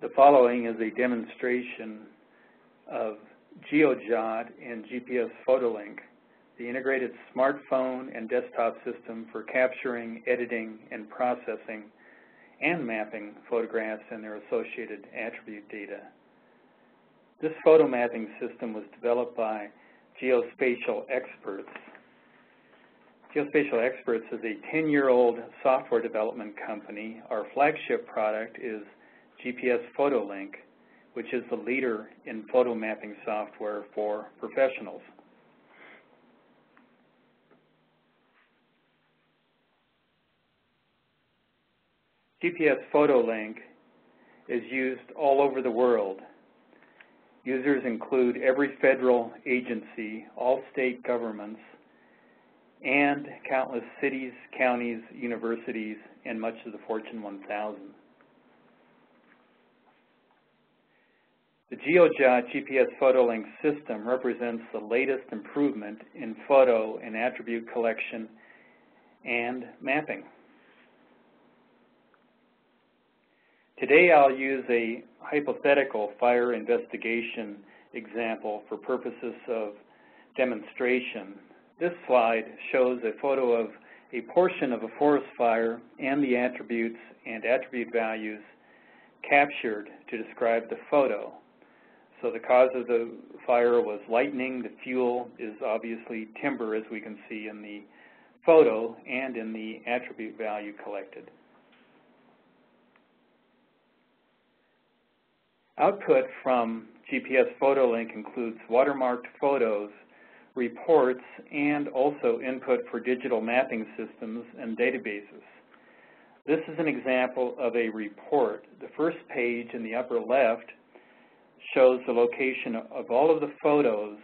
The following is a demonstration of GeoJot and GPS-Photo Link, the integrated smartphone and desktop system for capturing, editing, and processing and mapping photographs and their associated attribute data. This photo mapping system was developed by Geospatial Experts. Geospatial Experts is a 10-year-old software development company. Our flagship product is GPS-Photo Link, which is the leader in photo mapping software for professionals. GPS-Photo Link is used all over the world. Users include every federal agency, all state governments, and countless cities, counties, universities, and much of the Fortune 1000. The GeoJot GPS-Photo Link system represents the latest improvement in photo and attribute collection and mapping. Today I'll use a hypothetical fire investigation example for purposes of demonstration. This slide shows a photo of a portion of a forest fire and the attributes and attribute values captured to describe the photo. So the cause of the fire was lightning. The fuel is obviously timber, as we can see in the photo and in the attribute value collected. Output from GPS-Photo Link includes watermarked photos, reports, and also input for digital mapping systems and databases. This is an example of a report. The first page in the upper left shows the location of all of the photos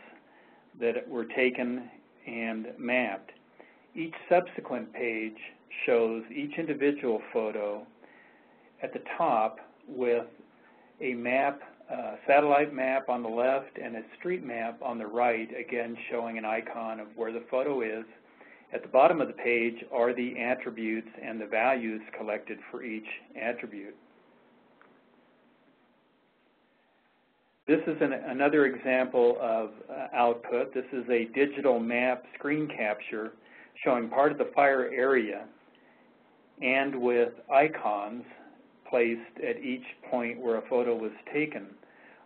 that were taken and mapped. Each subsequent page shows each individual photo at the top with a map, satellite map on the left and a street map on the right, again showing an icon of where the photo is. At the bottom of the page are the attributes and the values collected for each attribute. This is another example of output. This is a digital map screen capture showing part of the fire area and with icons placed at each point where a photo was taken.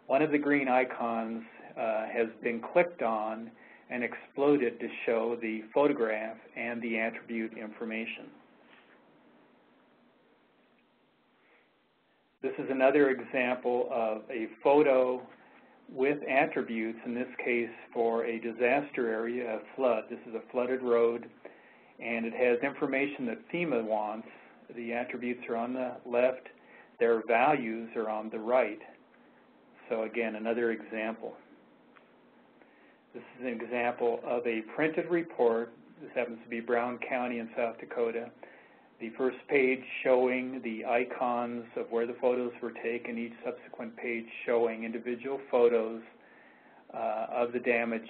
One of the green icons has been clicked on and exploded to show the photograph and the attribute information. This is another example of a photo with attributes, in this case for a disaster area, a flood. This is a flooded road, and it has information that FEMA wants. The attributes are on the left, their values are on the right. So again, another example. This is an example of a printed report. This happens to be Brown County in South Dakota. The first page showing the icons of where the photos were taken, each subsequent page showing individual photos of the damage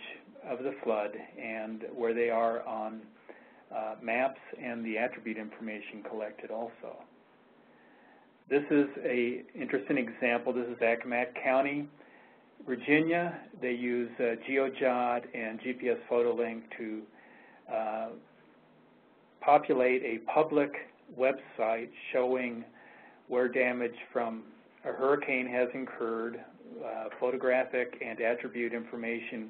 of the flood and where they are on maps and the attribute information collected also. This is an interesting example. This is Accomack County, Virginia. They use GeoJot and GPS-Photo Link to populate a public website showing where damage from a hurricane has incurred. Photographic and attribute information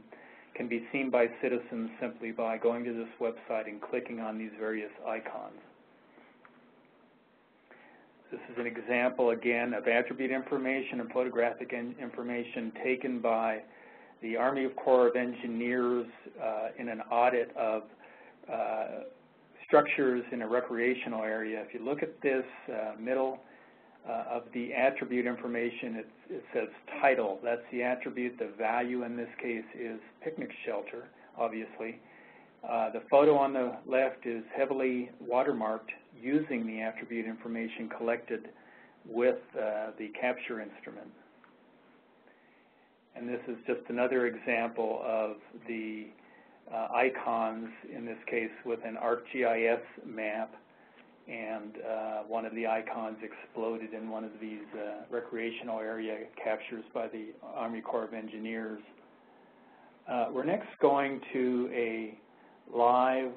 can be seen by citizens simply by going to this website and clicking on these various icons. This is an example, again, of attribute information and photographic information taken by the Army Corps of Engineers in an audit of structures in a recreational area. If you look at this middle of the attribute information, it says title. That's the attribute. The value in this case is picnic shelter, obviously. The photo on the left is heavily watermarked using the attribute information collected with the capture instrument. And this is just another example of the icons, in this case with an ArcGIS map and one of the icons exploded in one of these recreational area captures by the Army Corps of Engineers. We're next going to a live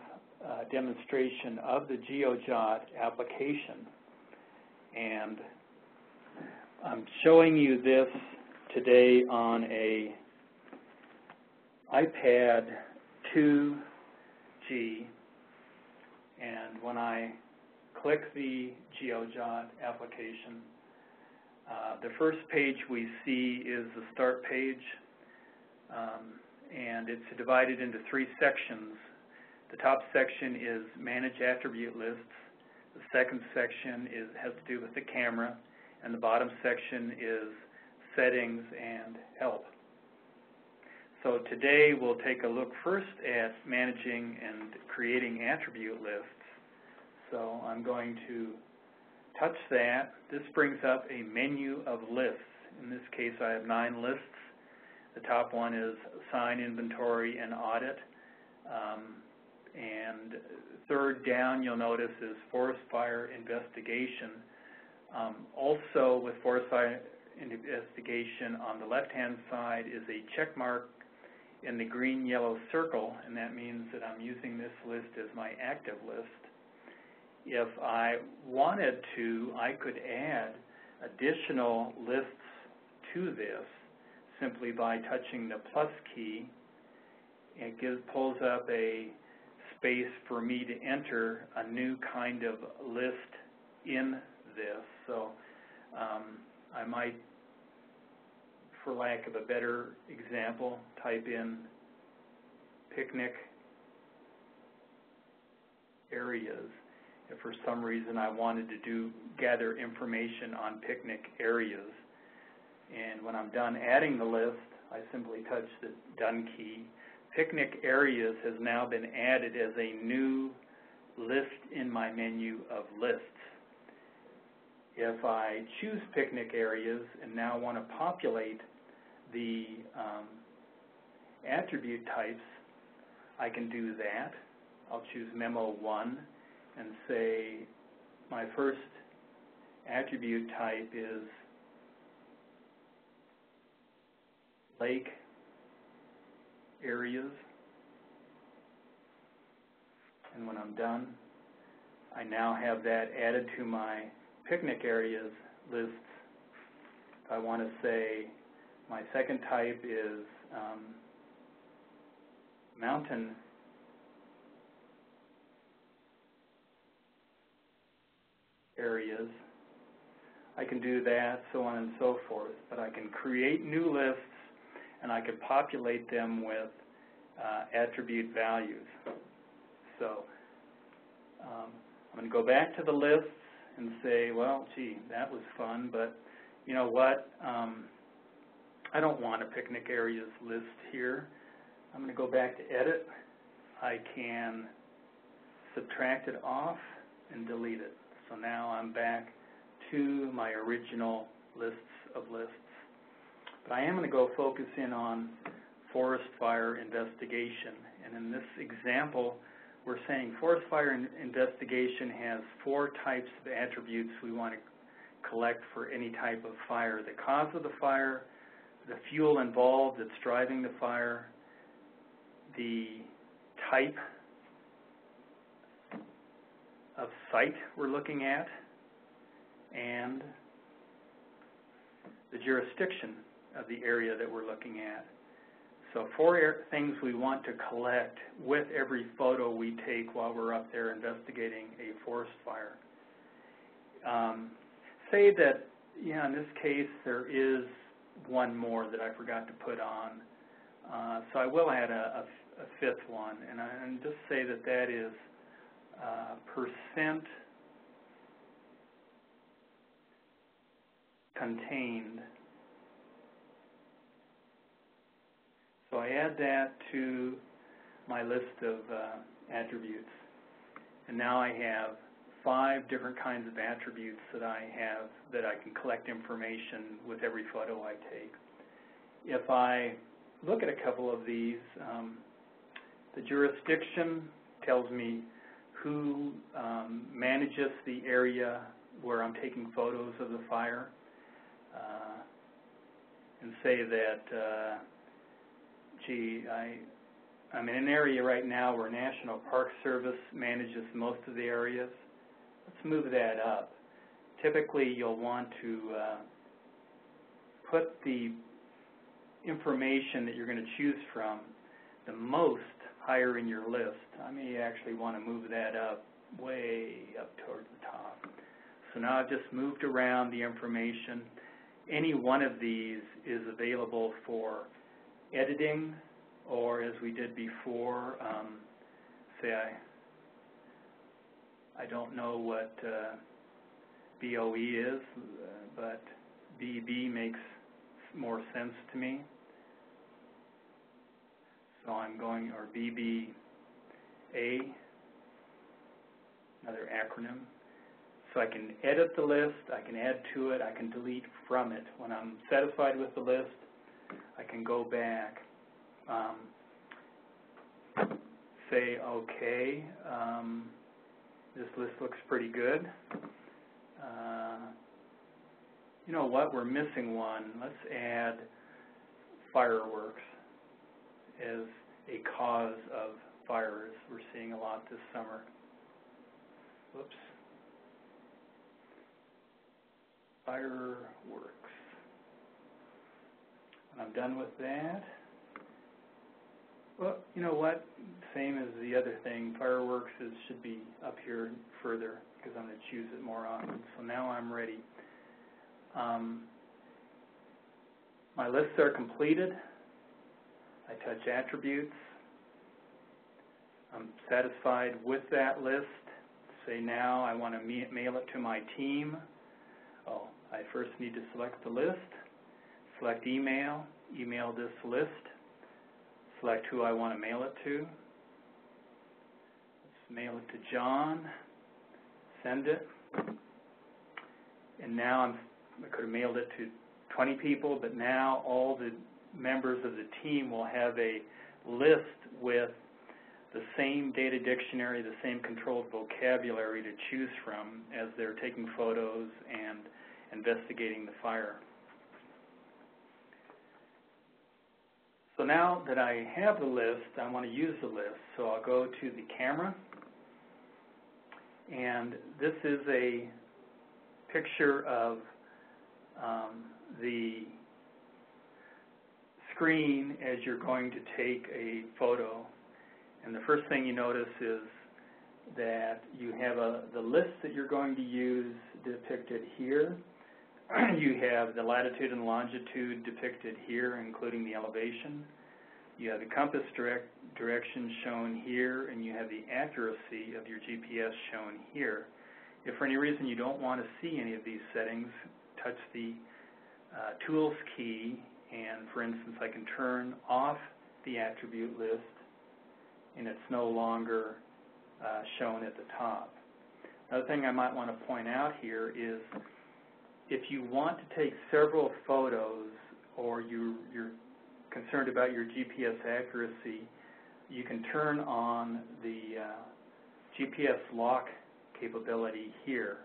demonstration of the GeoJot application, and I'm showing you this today on a iPad 2G, and when I click the GeoJot application, the first page we see is the start page, and it's divided into 3 sections. The top section is Manage Attribute Lists. The second section has to do with the camera, and the bottom section is Settings and Help. So today we'll take a look first at managing and creating attribute lists. So I'm going to touch that. This brings up a menu of lists. In this case I have 9 lists. The top one is Assign, Inventory, and Audit. And third down, you'll notice, is Forest Fire Investigation. Also with Forest Fire Investigation, on the left-hand side is a check mark in the green-yellow circle, and that means that I'm using this list as my active list. If I wanted to, I could add additional lists to this simply by touching the plus key. It pulls up a space for me to enter a new kind of list in this. So I might, for lack of a better example, type in picnic areas if for some reason I wanted to gather information on picnic areas. And when I'm done adding the list, I simply touch the Done key. Picnic areas has now been added as a new list in my menu of lists. If I choose picnic areas and now want to populate the attribute types, I can do that. I'll choose Memo 1 and say my first attribute type is lake areas. And when I'm done, I now have that added to my picnic areas lists. If I want to say my second type is mountain areas, I can do that, so on and so forth. But I can create new lists, and I can populate them with attribute values. So I'm going to go back to the lists and say, well, gee, that was fun, but you know what? I don't want a picnic areas list here. I'm going to go back to Edit. I can subtract it off and delete it. So now I'm back to my original lists of lists. But I am going to go focus in on forest fire investigation. And in this example, we're saying forest fire investigation has 4 types of attributes we want to collect for any type of fire. The cause of the fire, the fuel involved that's driving the fire, the type of site we're looking at, and the jurisdiction of the area that we're looking at. So 4 things we want to collect with every photo we take while we're up there investigating a forest fire. Say that, yeah, in this case there is one more that I forgot to put on. So I will add a 5th one, and just say that that is percent contained. So I add that to my list of attributes. And now I have 5 different kinds of attributes that I have that I can collect information with every photo I take. If I look at a couple of these, the jurisdiction tells me who manages the area where I'm taking photos of the fire, and say that, gee, I'm in an area right now where National Park Service manages most of the areas. Let's move that up. Typically, you'll want to put the information that you're going to choose from the most higher in your list. I may actually want to move that up, way up towards the top. So now I've just moved around the information. Any one of these is available for editing, or as we did before, say I don't know what BOE is, but BB makes more sense to me. So I'm going, or BBA, another acronym. So I can edit the list, I can add to it, I can delete from it. When I'm satisfied with the list, I can go back, say, okay, this list looks pretty good. You know what, we're missing one. Let's add fireworks as a cause of fires. We're seeing a lot this summer. Whoops. Fireworks. When I'm done with that, well, you know what? Same as the other thing. Fireworks should be up here further because I'm going to choose it more often. So now I'm ready. My lists are completed. I touch attributes. I'm satisfied with that list. Say now I want to mail it to my team. Oh, I first need to select the list, select email, email this list, select who I want to mail it to. Let's mail it to John, send it. And now I could have mailed it to 20 people, but now all the members of the team will have a list with the same data dictionary, the same controlled vocabulary to choose from as they're taking photos and investigating the fire. So now that I have the list, I want to use the list. So I'll go to the camera, and this is a picture of the screen as you're going to take a photo. And the first thing you notice is that you have the list that you're going to use depicted here. You have the latitude and longitude depicted here, including the elevation. You have the compass direction shown here, and you have the accuracy of your GPS shown here. If for any reason you don't want to see any of these settings, touch the Tools key, and for instance, I can turn off the attribute list, and it's no longer shown at the top. Another thing I might want to point out here is if you want to take several photos, or you're concerned about your GPS accuracy, you can turn on the GPS lock capability here.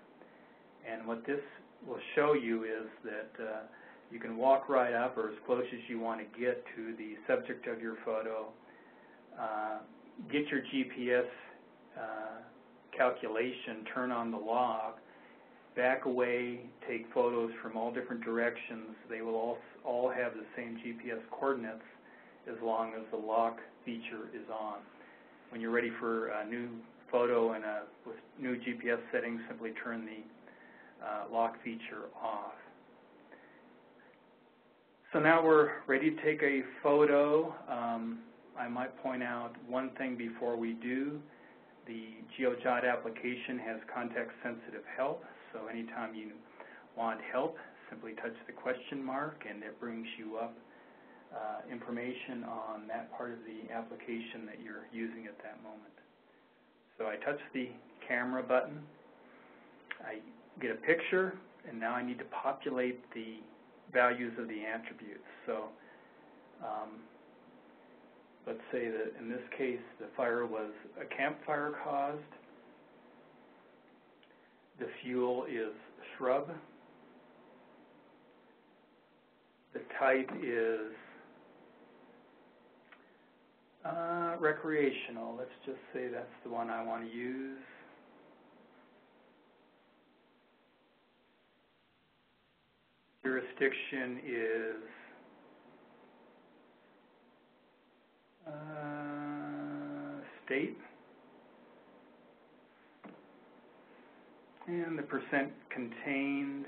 And what this will show you is that you can walk right up, or as close as you want to get to the subject of your photo, get your GPS calculation, turn on the lock, back away, take photos from all different directions. They will all have the same GPS coordinates as long as the lock feature is on. When you're ready for a new photo and with new GPS settings, simply turn the lock feature off. So now we're ready to take a photo. I might point out one thing before we do. The GeoJot application has context-sensitive help, so anytime you want help, simply touch the question mark and it brings you up information on that part of the application that you're using at that moment. So I touch the camera button, I get a picture, and now I need to populate the values of the attributes. So let's say that in this case the fire was a campfire caused. The fuel is shrub. The type is recreational. Let's just say that's the one I want to use. Jurisdiction is state. And the percent contained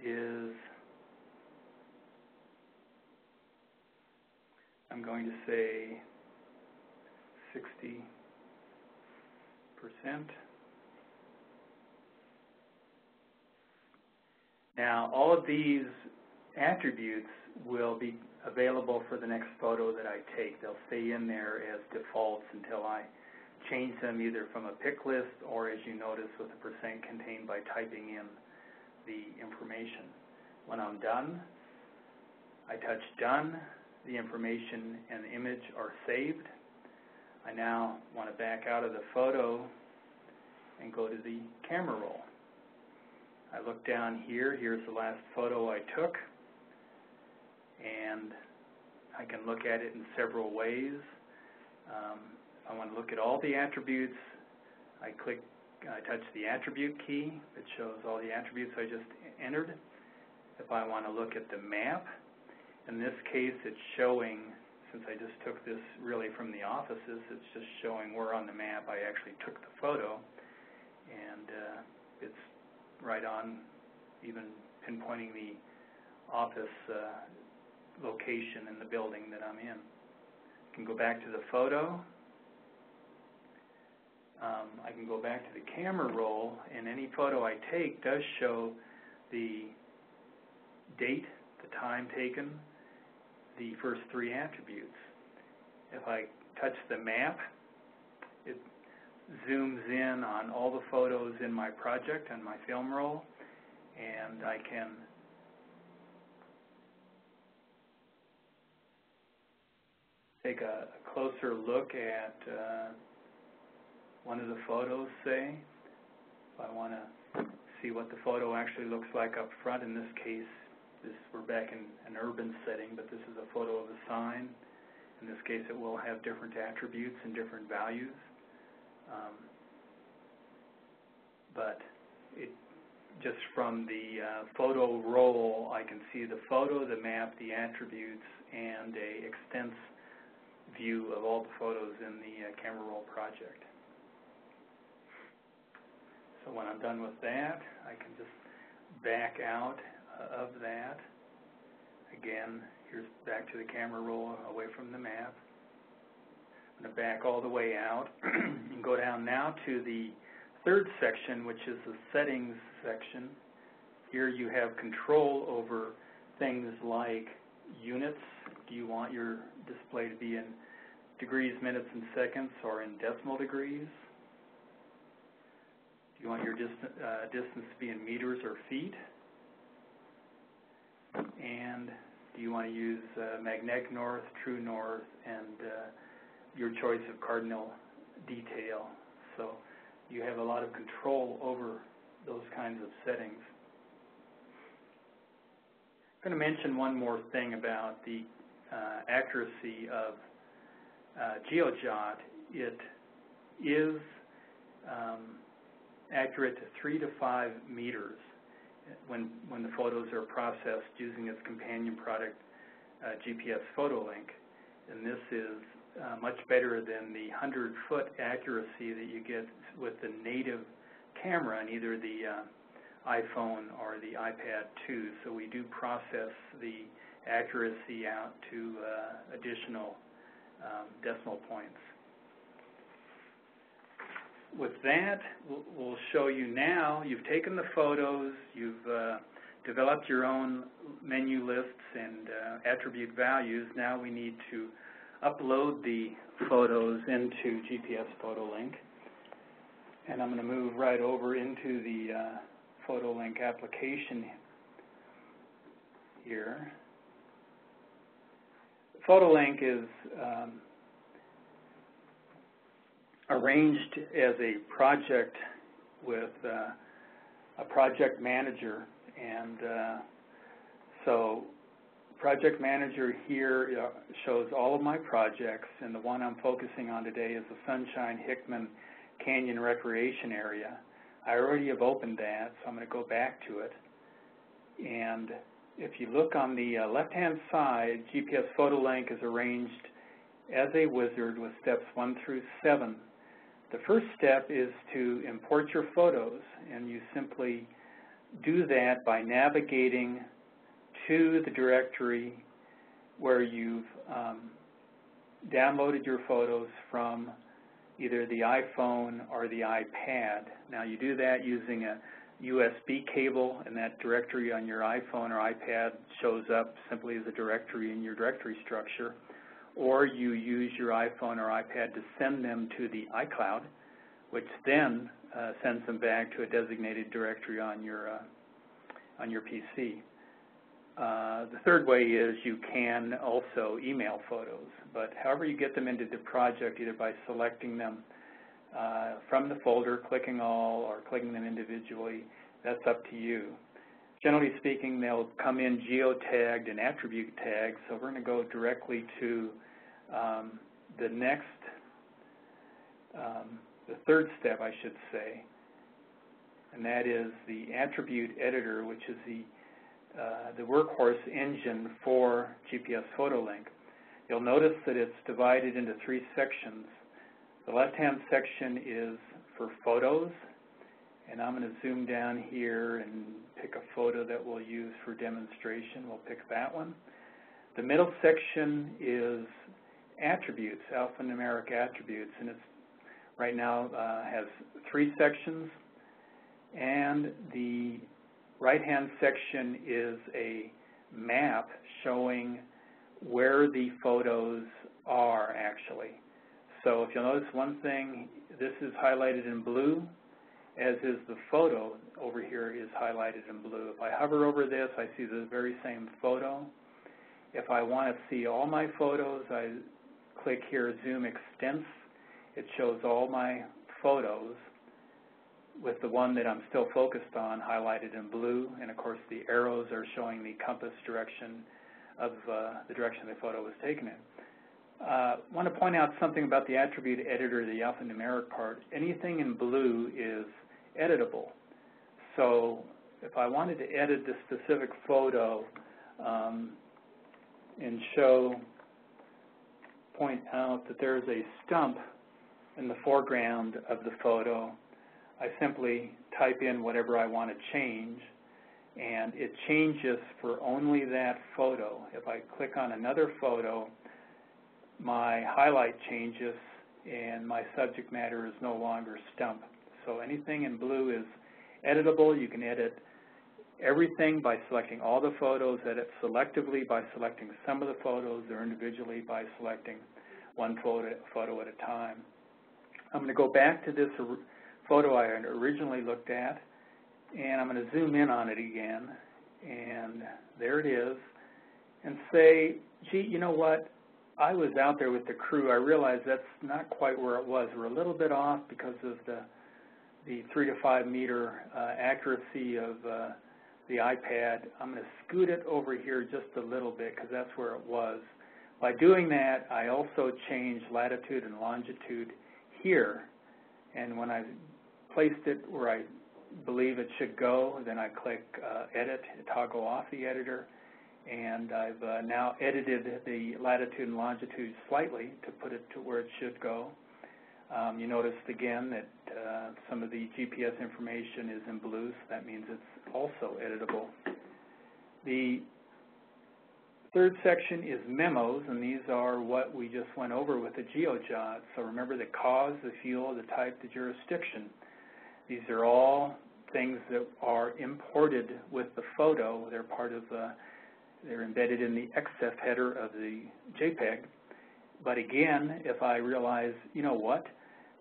is, I'm going to say 60%. Now, all of these attributes will be available for the next photo that I take. They'll stay in there as defaults until I change them either from a pick list or, as you notice, with the percent contained by typing in the information. When I'm done, I touch done. The information and the image are saved. I now want to back out of the photo and go to the camera roll. I look down here. Here's the last photo I took, and I can look at it in several ways. I want to look at all the attributes. I touch the attribute key. It shows all the attributes I just entered. If I want to look at the map, in this case it's showing, since I just took this really from the offices, it's just showing where on the map I actually took the photo, and it's right on, even pinpointing the office location in the building that I'm in. I can go back to the photo. I can go back to the camera roll, and any photo I take does show the date, the time taken, the first three attributes. If I touch the map, it zooms in on all the photos in my project and my film roll, and I can take a closer look at one of the photos, say. If I want to see what the photo actually looks like up front, in this case, we're back in an urban setting, but this is a photo of a sign. In this case, it will have different attributes and different values. But just from the photo roll, I can see the photo, the map, the attributes, and an extensive view of all the photos in the camera roll project. So when I'm done with that, I can just back out of that. Again, here's back to the camera roll, away from the map. I'm going to back all the way out and go down now to the third section, which is the settings section. Here you have control over things like units. Do you want your display to be in degrees, minutes, and seconds, or in decimal degrees? Do you want your distance to be in meters or feet? And do you want to use magnetic north, true north, and your choice of cardinal detail? So you have a lot of control over those kinds of settings. I'm going to mention one more thing about the accuracy of GeoJot. It is accurate to 3 to 5 meters when the photos are processed using its companion product, GPS-Photo Link. And this is much better than the 100-foot accuracy that you get with the native camera on either the iPhone or the iPad 2. So we do process the accuracy out to additional decimal points. With that, we'll show you now, you've taken the photos, you've developed your own menu lists and attribute values. Now we need to upload the photos into GPS-Photo Link. And I'm going to move right over into the Photo Link application here. Photo Link is arranged as a project with a project manager, and so project manager here shows all of my projects, and the one I'm focusing on today is the Sunshine Hickman Canyon Recreation Area. I already have opened that, so I'm going to go back to it. And if you look on the left-hand side, GPS-Photo Link is arranged as a wizard with steps 1 through 7. The first step is to import your photos, and you simply do that by navigating to the directory where you've downloaded your photos from either the iPhone or the iPad. Now you do that using a USB cable, and that directory on your iPhone or iPad shows up simply as a directory in your directory structure, or you use your iPhone or iPad to send them to the iCloud, which then sends them back to a designated directory on your PC. The third way is you can also email photos, but however you get them into the project, either by selecting them from the folder, clicking all, or clicking them individually, that's up to you. Generally speaking, they'll come in geotagged and attribute tagged, so we're going to go directly to the next, the third step, I should say, and that is the attribute editor, which is the workhorse engine for GPS-Photo Link. You'll notice that it's divided into 3 sections. The left-hand section is for photos, and I'm going to zoom down here and pick a photo that we'll use for demonstration. We'll pick that one. The middle section is attributes, alphanumeric attributes, and it's right now has 3 sections, and the right-hand section is a map showing where the photos are actually. So if you'll notice one thing, this is highlighted in blue, as is the photo over here is highlighted in blue. If I hover over this, I see the very same photo. If I want to see all my photos, I click here, Zoom Extents. It shows all my photos with the one that I'm still focused on highlighted in blue, and of course the arrows are showing the compass direction of the direction the photo was taken in. I want to point out something about the attribute editor, the alphanumeric part. Anything in blue is editable. So if I wanted to edit this specific photo and point out that there's a stump in the foreground of the photo, I simply type in whatever I want to change, and it changes for only that photo. If I click on another photo, my highlight changes and my subject matter is no longer stump. So anything in blue is editable. You can edit everything by selecting all the photos, edit selectively by selecting some of the photos, or individually by selecting one photo at a time. I'm going to go back to this photo I originally looked at, and I'm going to zoom in on it again, and there it is, and say, gee, you know what, I was out there with the crew. I realized that's not quite where it was. We're a little bit off because of the 3 to 5 meter accuracy of the iPad. I'm going to scoot it over here just a little bit because that's where it was. By doing that, I also change latitude and longitude here, and when I placed it where I believe it should go, then I click Edit, toggle off the editor, and I've now edited the latitude and longitude slightly to put it to where it should go. You noticed again that some of the GPS information is in blue, so that means it's also editable. The third section is memos, and these are what we just went over with the GeoJot. So remember the cause, the fuel, the type, the jurisdiction. These are all things that are imported with the photo. They're part of they're embedded in the XF header of the JPEG. But again, if I realize, you know what,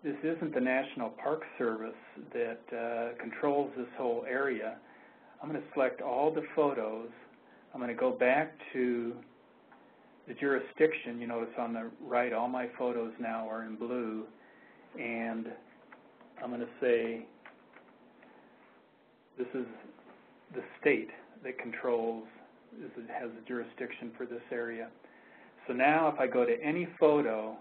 this isn't the National Park Service that controls this whole area, I'm going to select all the photos. I'm going to go back to the jurisdiction. You notice on the right, all my photos now are in blue. And I'm going to say this is the state that controls, has a jurisdiction for this area. So now if I go to any photo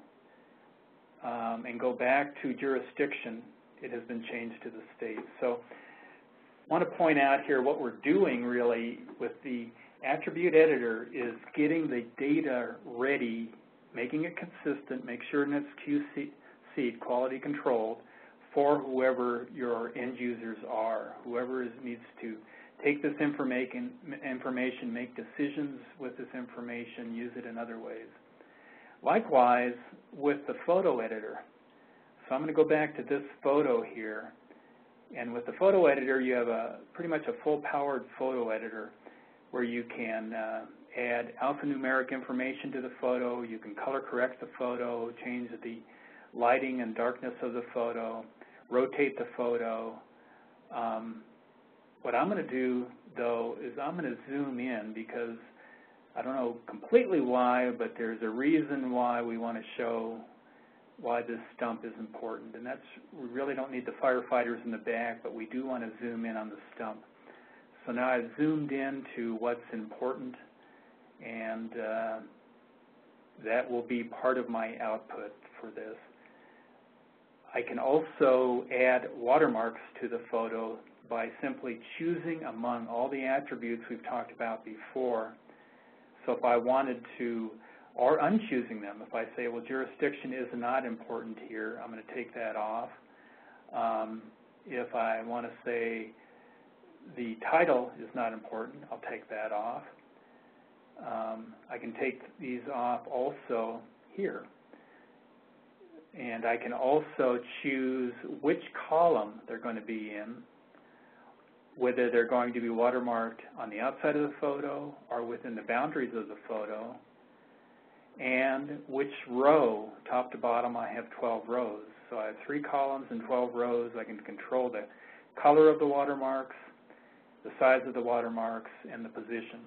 and go back to jurisdiction, it has been changed to the state. So I want to point out here what we're doing really with the attribute editor is getting the data ready, making it consistent, make sure it's QC, quality controlled, for whoever your end users are, whoever needs to take this information, make decisions with this information, use it in other ways. Likewise with the photo editor. So I'm going to go back to this photo here, and with the photo editor you have pretty much a full-powered photo editor where you can add alphanumeric information to the photo, you can color correct the photo, change the lighting and darkness of the photo, rotate the photo. What I'm going to do, though, is I'm going to zoom in because I don't know completely why, but there's a reason why we want to show why this stump is important. And that's, we really don't need the firefighters in the back, but we do want to zoom in on the stump. So now I've zoomed in to what's important, and that will be part of my output for this. I can also add watermarks to the photo by simply choosing among all the attributes we've talked about before. So if I wanted to, or unchoosing them, if I say, well, jurisdiction is not important here, I'm going to take that off. If I want to say the title is not important, I'll take that off. I can take these off also here. And I can also choose which column they're going to be in, whether they're going to be watermarked on the outside of the photo or within the boundaries of the photo, and which row, top to bottom. I have 12 rows. So I have 3 columns and 12 rows. I can control the color of the watermarks, the size of the watermarks, and the position.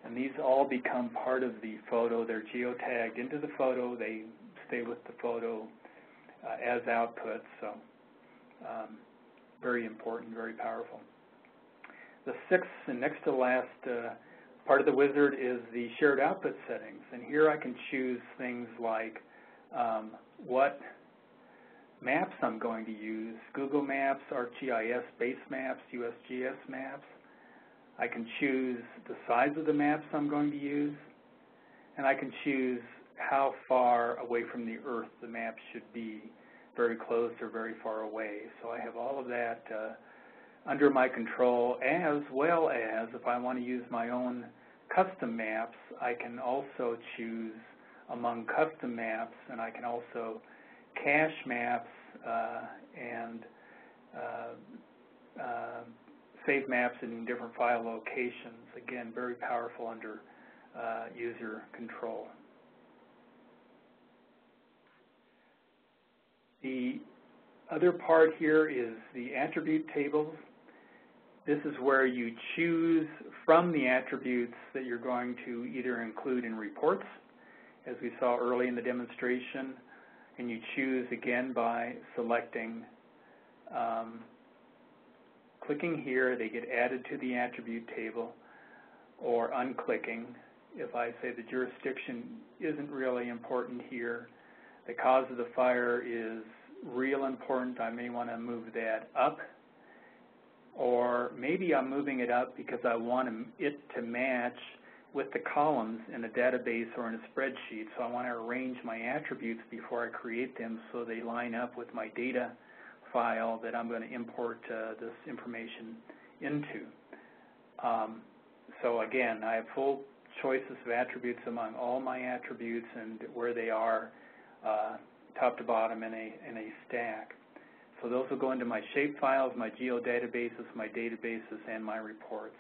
And these all become part of the photo. They're geotagged into the photo. They stay with the photo as outputs. So very important, very powerful. The sixth and next to last part of the wizard is the shared output settings. And here I can choose things like what maps I'm going to use, Google Maps, ArcGIS base maps, USGS maps. I can choose the size of the maps I'm going to use, and I can choose how far away from the Earth the map should be, very close or very far away. So I have all of that under my control, as well as if I want to use my own custom maps, I can also choose among custom maps, and I can also cache maps and save maps in different file locations. Again, very powerful under user control. The other part here is the attribute tables. This is where you choose from the attributes that you're going to either include in reports, as we saw early in the demonstration, and you choose again by selecting, clicking here, they get added to the attribute table, or unclicking. If I say the jurisdiction isn't really important here, the cause of the fire is real important, I may want to move that up. Or maybe I'm moving it up because I want it to match with the columns in a database or in a spreadsheet. So I want to arrange my attributes before I create them so they line up with my data file that I'm going to import this information into. So again, I have full choices of attributes among all my attributes and where they are top to bottom in a stack. So those will go into my shape files, my geodatabases, my databases, and my reports.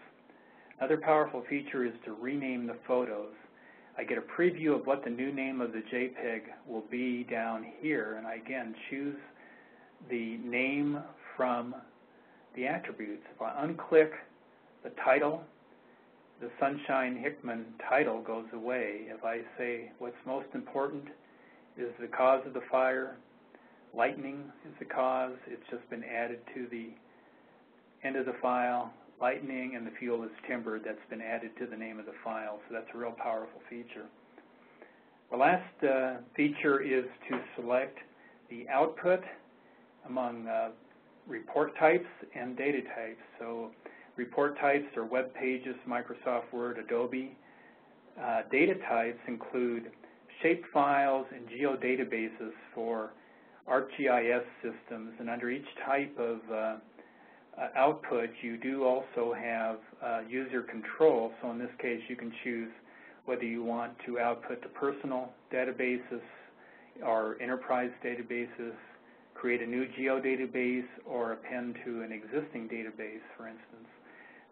Another powerful feature is to rename the photos. I get a preview of what the new name of the JPEG will be down here, and I again choose the name from the attributes. If I unclick the title, the Sunshine Hickman title goes away. If I say what's most important is the cause of the fire, lightning is the cause, it's just been added to the end of the file, lightning, and the fuel is timbered. That's been added to the name of the file, so that's a real powerful feature. The last feature is to select the output among report types and data types. So report types are web pages, Microsoft Word, Adobe. Data types include shapefiles and geodatabases for ArcGIS systems, and under each type of output you do also have user control. So in this case you can choose whether you want to output to personal databases or enterprise databases, create a new geodatabase, or append to an existing database, for instance.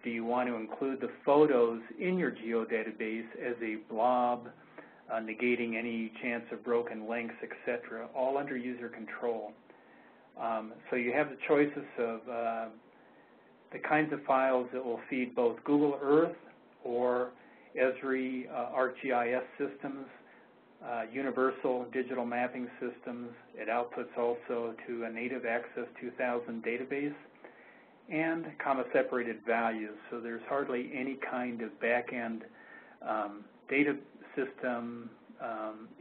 Do you want to include the photos in your geodatabase as a blob, negating any chance of broken links, etc., all under user control. So you have the choices of the kinds of files that will feed both Google Earth or Esri ArcGIS systems, universal digital mapping systems. It outputs also to a native Access 2000 database, and comma-separated values. So there's hardly any kind of back-end data system,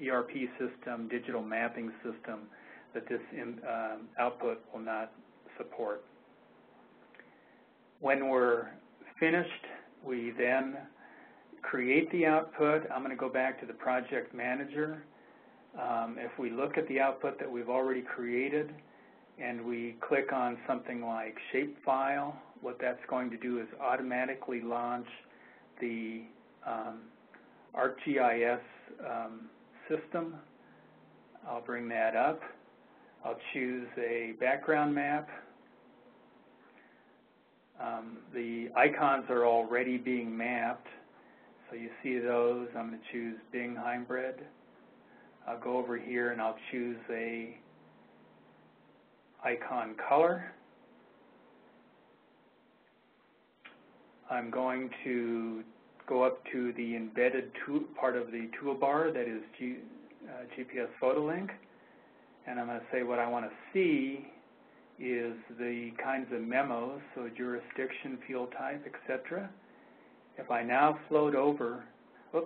ERP system, digital mapping system that this output will not support. When we're finished, we then create the output. I'm going to go back to the project manager. If we look at the output that we've already created and we click on something like shapefile, what that's going to do is automatically launch the ArcGIS system. I'll bring that up. I'll choose a background map. The icons are already being mapped, so you see those. I'm going to choose Bing Hybrid. I'll go over here and I'll choose a icon color. I'm going to go up to the embedded part of the toolbar that is GPS-Photo Link, and I'm going to say what I want to see is the kinds of memos, so jurisdiction, field type, etc. If I now float over, I'm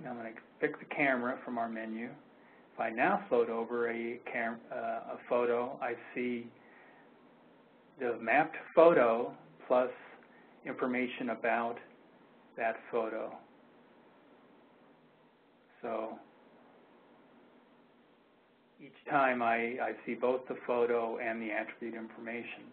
going to pick the camera from our menu. If I now float over a photo, I see the mapped photo plus information about that photo. So each time I see both the photo and the attribute information.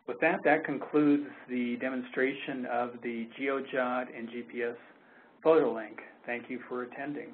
With that, that concludes the demonstration of the GeoJot and GPS-Photo Link. Thank you for attending.